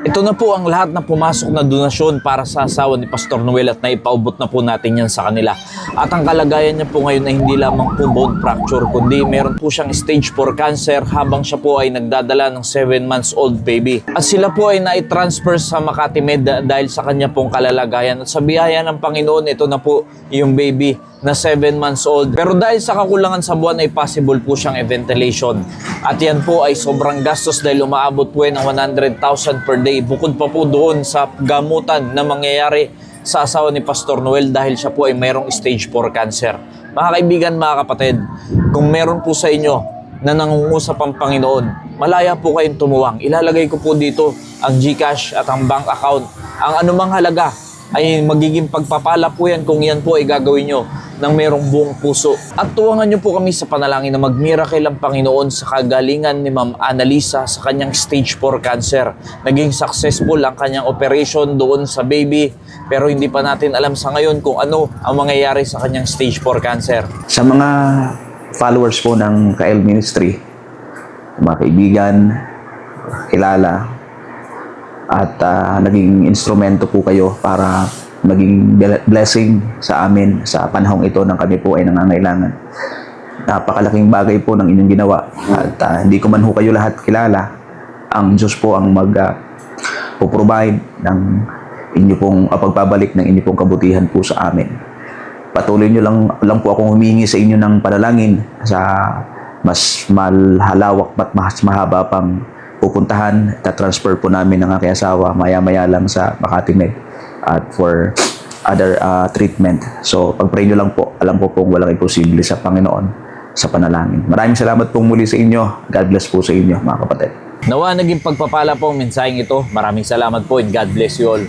Ito na po ang lahat na pumasok na donasyon para sa asawa ni Pastor Noel at naipaubot na po natin yan sa kanila. At ang kalagayan niya po ngayon ay hindi lamang po bone fracture, kundi meron po siyang stage 4 cancer habang siya po ay nagdadala ng 7 months old baby. At sila po ay nai-transfer sa Makati Med dahil sa kanya pong kalalagayan. At sa biyaya ng Panginoon, ito na po yung baby na 7 months old. Pero dahil sa kakulangan sa buwan ay possible po siyang ventilation. At yan po ay sobrang gastos dahil umaabot po ng 100,000 per day. Bukod pa po doon sa gamutan na mangyayari sa asawa ni Pastor Noel dahil siya po ay mayroong stage 4 cancer. Mga kaibigan, mga kapatid, kung meron po sa inyo na nangungusap ang Panginoon, malaya po kayong tumuwang. Ilalagay ko po dito ang GCash at ang bank account. Ang anumang halaga ay magiging pagpapala po yan kung yan po ay gagawin nyo ng merong buong puso. At tuwangan nyo po kami sa panalangin na mag-miracle ang Panginoon sa kagalingan ni Ma'am Annalisa sa kanyang stage 4 cancer. Naging successful ang kanyang operation doon sa baby, pero hindi pa natin alam sa ngayon kung ano ang mangyayari sa kanyang stage 4 cancer. Sa mga followers po ng KL Ministry, mga kaibigan, kilala, at naging instrumento po kayo para maging blessing sa amin sa panahong ito ng kami po ay nangangailangan. Napakalaking bagay po ng inyong ginawa at hindi ko man ho kayo lahat kilala. Ang Diyos po ang mag-provide ng inyo pong pagpabalik ng inyo pong kabutihan po sa amin. Patuloy nyo lang po akong humingi sa inyo ng panalangin sa mas malhalawak at mas mahaba pang pupuntahan at transfer po namin ng aking asawa maya-maya lang sa Makati Med at for other treatment. So pag-pray nyo lang po, alam ko pong walang imposible sa Panginoon sa panalangin. Maraming salamat pong muli sa inyo. God bless po sa inyo, mga kapatid. Nawa naging pagpapala po ang mensaheng ito. Maraming salamat po and God bless you all.